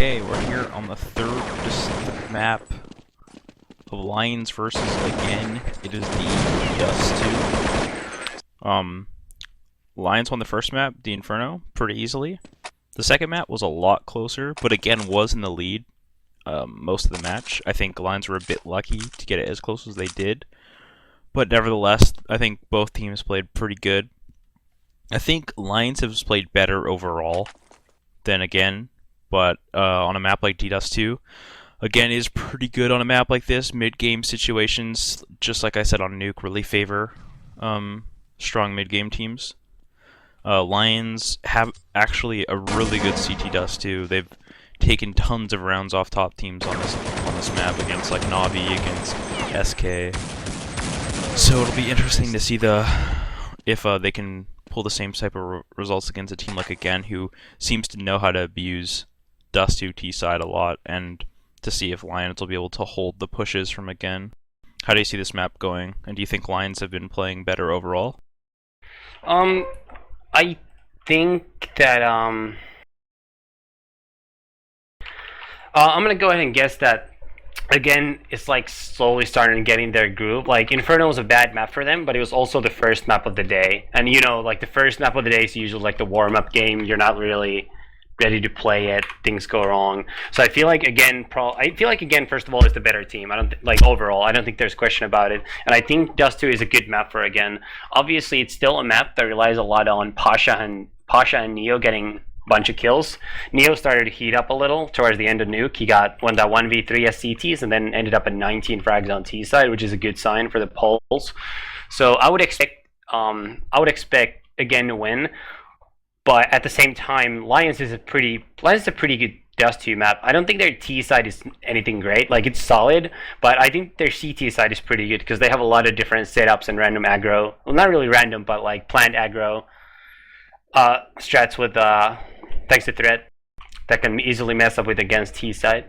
Okay, we're here on the third map of Lions versus AGAiN. It is the Dust 2. Lions won the first map, the Inferno, pretty easily. The second map was a lot closer, but AGAiN was in the lead most of the match. I think Lions were a bit lucky to get it as close as they did. But nevertheless, I think both teams played pretty good. I think Lions have played better overall than AGAiN. But on a map like Dust 2, AGAiN is pretty good on a map like this. Mid-game situations, just like I said on Nuke, really favor strong mid-game teams. Lions have actually a really good CT Dust 2. They've taken tons of rounds off top teams on this map against like Navi, against SK. So it'll be interesting to see if they can pull the same type of results against a team like AGAiN, who seems to know how to abuse Dust 2 T side a lot, and to see if Lions will be able to hold the pushes from AGAiN. How do you see this map going, and do you think Lions have been playing better overall? I think that I'm gonna go ahead and guess that AGAiN is like slowly starting getting their groove. Like Inferno was a bad map for them, but it was also the first map of the day, and you know, like the first map of the day is usually like the warm-up game. You're not really ready to play it, things go wrong. So I feel like AGAiN first of all is the better team. I don't like overall. I don't think there's a question about it. And I think Dust 2 is a good map for AGAiN. Obviously, it's still a map that relies a lot on Pasha and Neo getting a bunch of kills. Neo started to heat up a little towards the end of Nuke. He won that 1v3 as CTs and then ended up at 19 frags on T side, which is a good sign for the polls. So I would expect AGAiN to win. But at the same time, Lions is a pretty good Dust 2 map. I don't think their T side is anything great. Like, it's solid, but I think their CT side is pretty good because they have a lot of different setups and random aggro. Well, not really random, but like planned aggro strats with thanks to threat that can easily mess up with against T side.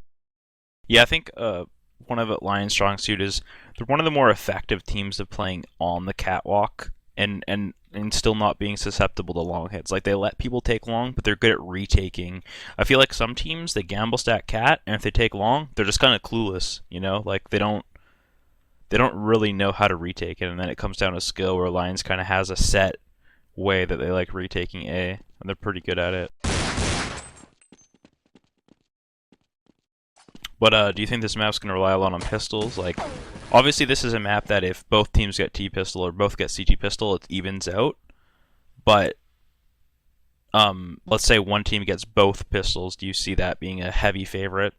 Yeah, I think one of Lions' strong suit is they're one of the more effective teams of playing on the catwalk and still not being susceptible to long hits. Like, they let people take long, but they're good at retaking. I feel like some teams, they gamble stack cat, and if they take long, they're just kind of clueless, you know? Like, they don't really know how to retake it, and then it comes down to skill, where Lions kind of has a set way that they like retaking A, and they're pretty good at it. But do you think this map's going to rely a lot on pistols? Like, obviously this is a map that if both teams get T-pistol or both get CT-pistol, it evens out. But let's say one team gets both pistols. Do you see that being a heavy favorite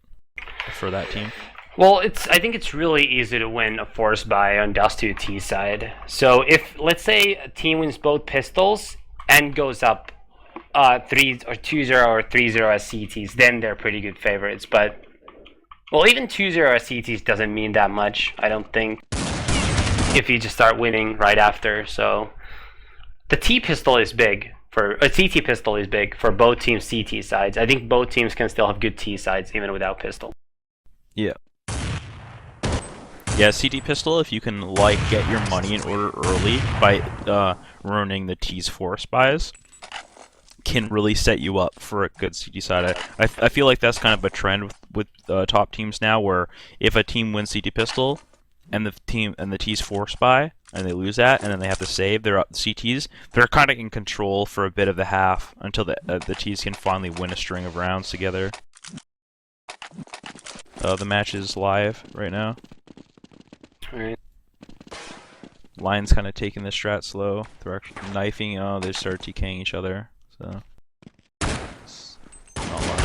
for that team? Well, I think it's really easy to win a force buy on Dust 2 T side. So if, let's say, a team wins both pistols and goes up 3 or 2-0 or 3-0 as CTs, then they're pretty good favorites. But well, even 2-0 as CTs doesn't mean that much, I don't think, if you just start winning right after. So the T pistol is big CT pistol is big for both teams' CT sides. I think both teams can still have good T sides even without pistol. Yeah. Yeah, CT pistol, if you can like get your money in order early by ruining the T's force buys, can really set you up for a good CT side. I feel like that's kind of a trend with top teams now, where if a team wins CT pistol and the T's force buy and they lose that and then they have to save their CTs, they're kind of in control for a bit of the half until the T's can finally win a string of rounds together. The match is live right now. Alright. Lions kind of taking the strat slow. They're actually knifing. Oh, they start TKing each other. So it's not a lot.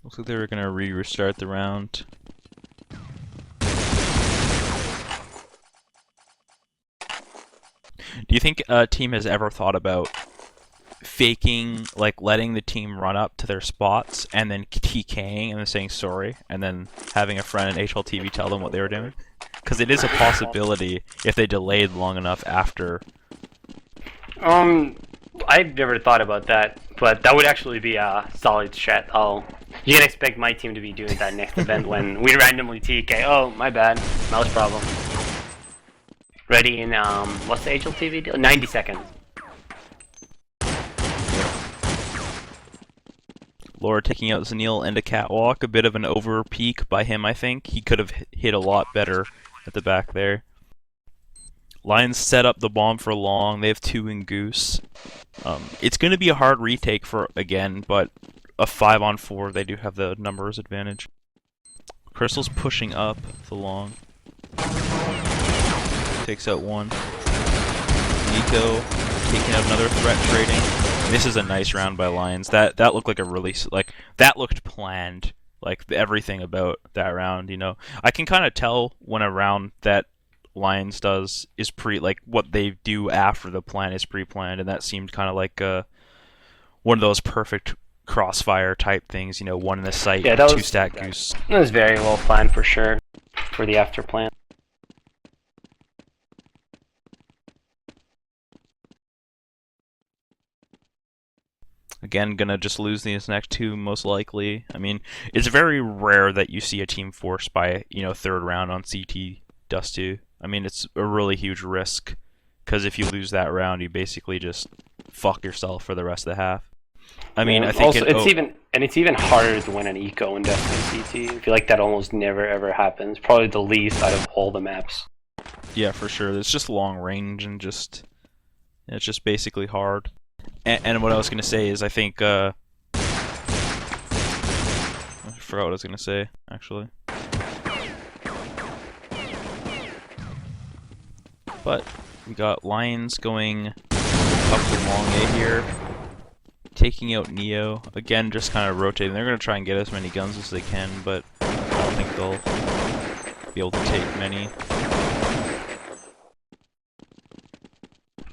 Looks like they were gonna restart the round. Do you think a team has ever thought about faking, like letting the team run up to their spots and then TKing and then saying sorry, and then having a friend in HLTV tell them what they were doing? Because it is a possibility if they delayed long enough after. I've never thought about that, but that would actually be a solid strat. You can expect my team to be doing that next event when we randomly TK. Oh, my bad, mouse problem. Ready in what's the HLTV deal? 90 seconds. Laura taking out Zanil and a catwalk. A bit of an over peak by him, I think. He could have hit a lot better at the back there. Lions set up the bomb for long. They have 2 in Goose. It's going to be a hard retake for AGAiN, but a 5-on-4, they do have the numbers advantage. Crystal's pushing up the long. Takes out 1. Nico taking out another threat trading. This is a nice round by Lions. That looked like a release. Like, that looked planned. Like, everything about that round, you know. I can kind of tell when a round that Lions does is like what they do after the plan is pre-planned, and that seemed kind of like one of those perfect crossfire type things, you know, 1 in the sight, yeah, 2 stack Goose. That was very well planned for sure, for the after plan. AGAiN gonna just lose these next 2 most likely. I mean, it's very rare that you see a team forced by, you know, 3rd round on CT Dust 2. I mean, it's a really huge risk, because if you lose that round, you basically just fuck yourself for the rest of the half. I mean, I think also, it's even harder to win an eco in Destiny CT. I feel like that almost never ever happens. Probably the least out of all the maps. Yeah, for sure. It's just long range and it's just basically hard. And what I was gonna say is, I think I forgot what I was gonna say actually. But we got Lions going up the long A here, taking out Neo. Again, just kind of rotating. They're going to try and get as many guns as they can, but I don't think they'll be able to take many.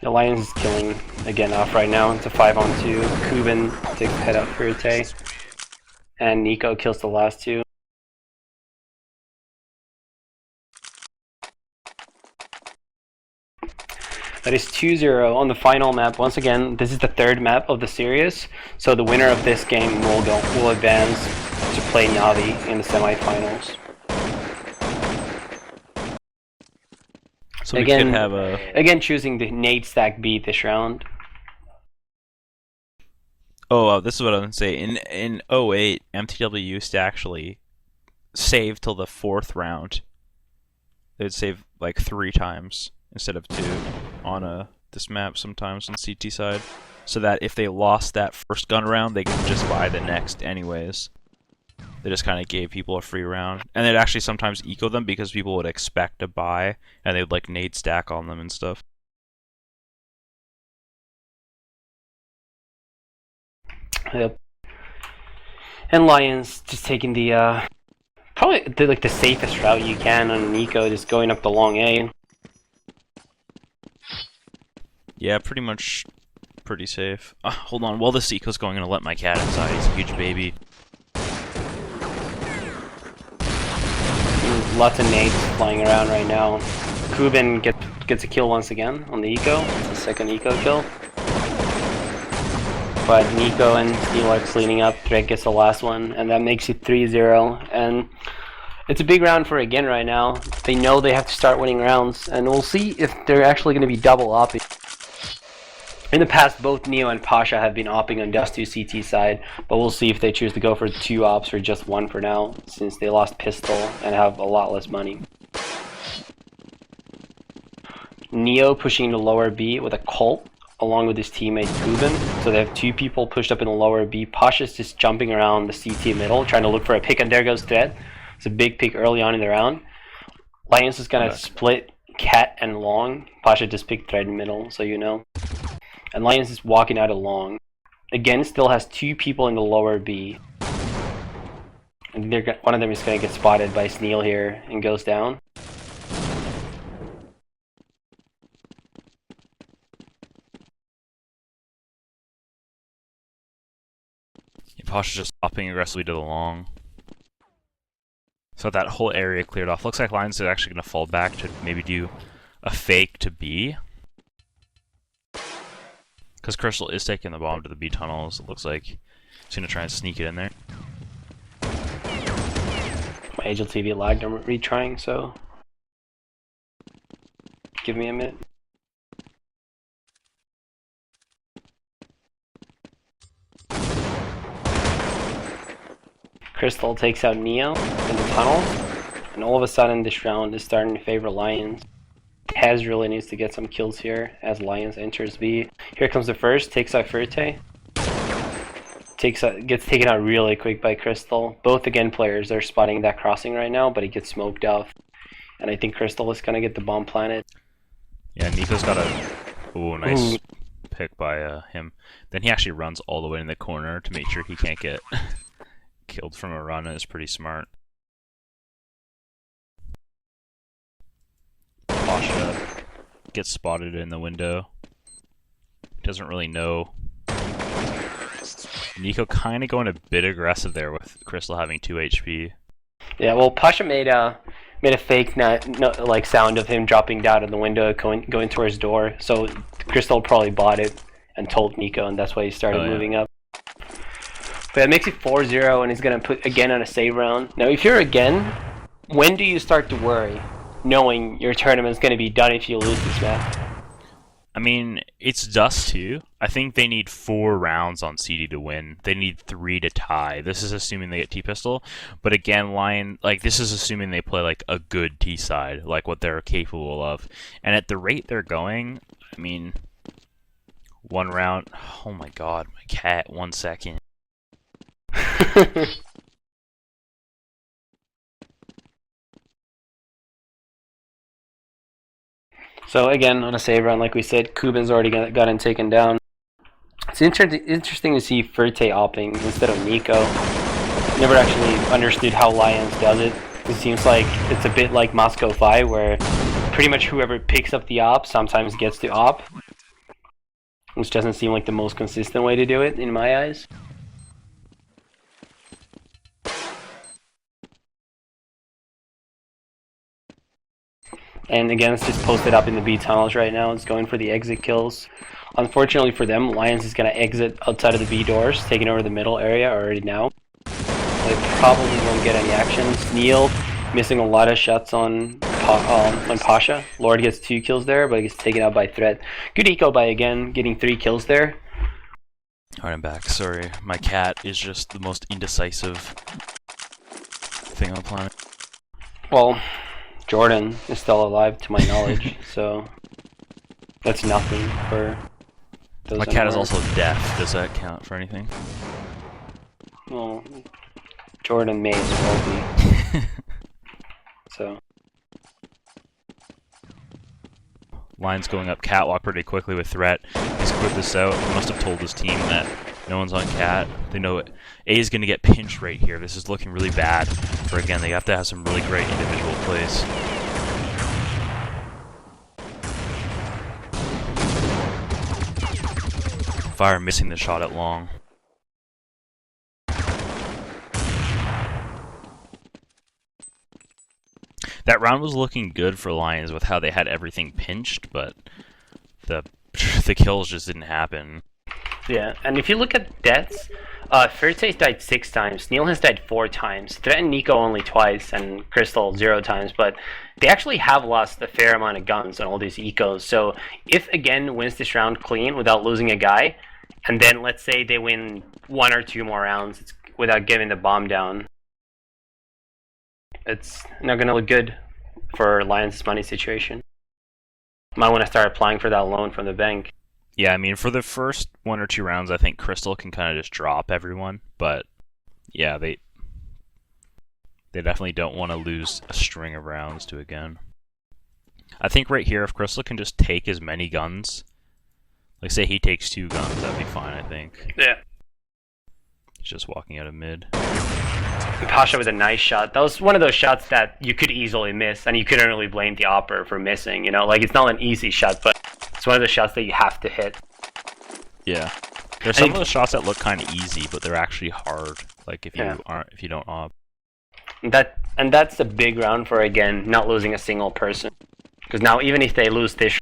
The Lions is killing AGAiN off right now. It's a 5-on-2. Kuben takes the head out for Ute, and Nico kills the last 2. That is 2-0 on the final map. Once again, this is the 3rd map of the series, so the winner of this game will advance to play Navi in the semifinals. So we could have a... AGAiN choosing the nade stack B this round. Oh, this is what I was going to say. In 08, MTW used to actually save till the 4th round. They'd save like 3 times instead of 2 on this map sometimes on CT side, so that if they lost that first gun round, they could just buy the next anyways. They just kind of gave people a free round, and they'd actually sometimes eco them because people would expect to buy, and they'd like nade stack on them and stuff. Yep. And Lions just taking the probably the safest route you can on Nico, just going up the long A. Yeah, pretty much pretty safe. Hold on, while this eco's going, I'm gonna let my cat inside. He's a huge baby. Lots of nades flying around right now. Kuben gets a kill once again on the eco. It's the 2nd eco kill. But Nico and Steel are cleaning up. Drake gets the last one, and that makes it 3-0. And it's a big round for AGAiN right now. They know they have to start winning rounds, and we'll see if they're actually going to be double opping. In the past, both Neo and Pasha have been opping on Dust 2 CT side, but we'll see if they choose to go for 2 ops or just 1 for now, since they lost Pistol and have a lot less money. Neo pushing the lower B with a Colt, along with his teammate Kuben. So they have 2 people pushed up in the lower B. Pasha's just jumping around the CT middle, trying to look for a pick, and there goes Thread. It's a big pick early on in the round. Lions is going to split Cat and Long. Pasha just picked Thread in middle, so you know. And Lions is walking out of long. AGAiN still has 2 people in the lower B. And one of them is going to get spotted by Sneal here and goes down. Pasha's just hopping aggressively to the long. So that whole area cleared off. Looks like Lions is actually going to fall back to maybe do a fake to B. Because Crystal is taking the bomb to the B tunnels. It looks like he's gonna try and sneak it in there. My Agile TV lagged. I'm retrying, so give me a minute. Crystal takes out Neo in the tunnel, and all of a sudden this round is starting to favor Lions. Taz really needs to get some kills here as Lions enters B. Here comes the first, takes out Furte. Gets taken out really quick by Crystal. Both again players are spotting that crossing right now, but he gets smoked off. And I think Crystal is gonna get the bomb planted. Yeah, Nico's got a nice pick by him. Then he actually runs all the way in the corner to make sure he can't get killed from a run. It's pretty smart. Pasha gets spotted in the window. Doesn't really know. Nico kind of going a bit aggressive there with Crystal having 2 HP. Yeah, well, Pasha made a fake like sound of him dropping down in the window, going towards door. So Crystal probably bought it and told Nico, and that's why he started moving up. But that makes it 4-0, and he's gonna put AGAiN on a save round. Now, if you're AGAiN, when do you start to worry, knowing your tournament's gonna be done if you lose this match? I mean, it's Dust 2. I think they need 4 rounds on CD to win. They need 3 to tie. This is assuming they get T-Pistol. But again, Lion, like, this is assuming they play, like, a good T-side, like what they're capable of. And at the rate they're going, I mean, 1 round. Oh my god, my cat, 1 second. So again, on a save round, like we said, Kuben's already gotten taken down. It's interesting to see Furte opping instead of Nico. Never actually understood how Lions does it. It seems like it's a bit like Moscow 5, where pretty much whoever picks up the op sometimes gets the op. Which doesn't seem like the most consistent way to do it, in my eyes. And again, it's just posted up in the B tunnels right now. It's going for the exit kills. Unfortunately for them, Lions is going to exit outside of the B doors, taking over the middle area already now. They probably won't get any actions. Neil missing a lot of shots on Pasha. Lord gets 2 kills there, but he gets taken out by Threat. Good eco by AGAiN, getting 3 kills there. Alright, I'm back. Sorry. My cat is just the most indecisive thing on the planet. Well, Jordan is still alive to my knowledge, so that's nothing for those. My cat is also deaf. Does that count for anything? Well, Jordan may as well be. So. Lions going up catwalk pretty quickly with Threat. He's cleared this out. He must have told his team that no one's on cat. They know A is going to get pinched right here. This is looking really bad for AGAiN. They have to have some really great individual plays. Fire missing the shot at long. That round was looking good for Lions with how they had everything pinched, but the kills just didn't happen. Yeah, and if you look at deaths, Furte's died 6 times, Neil has died 4 times, Threat and Nico only twice, and Crystal 0 times, but they actually have lost a fair amount of guns on all these ecos. So if AGAiN wins this round clean without losing a guy, and then let's say they win 1 or 2 more rounds without giving the bomb down, it's not going to look good for Lions' money situation. Might want to start applying for that loan from the bank. Yeah, I mean, for the first 1 or 2 rounds, I think Crystal can kind of just drop everyone. But, yeah, they definitely don't want to lose a string of rounds to AGAiN. I think right here, if Crystal can just take as many guns, like say he takes 2 guns, that'd be fine, I think. Yeah. He's just walking out of mid. Pasha with a nice shot. That was one of those shots that you could easily miss, and you couldn't really blame the opper for missing, you know? Like, it's not an easy shot, but it's one of the shots that you have to hit. Yeah. There's some of those shots that look kind of easy, but they're actually hard. Like, if you don't op. And that's a big round for AGAiN, not losing a single person. Because now, even if they lose this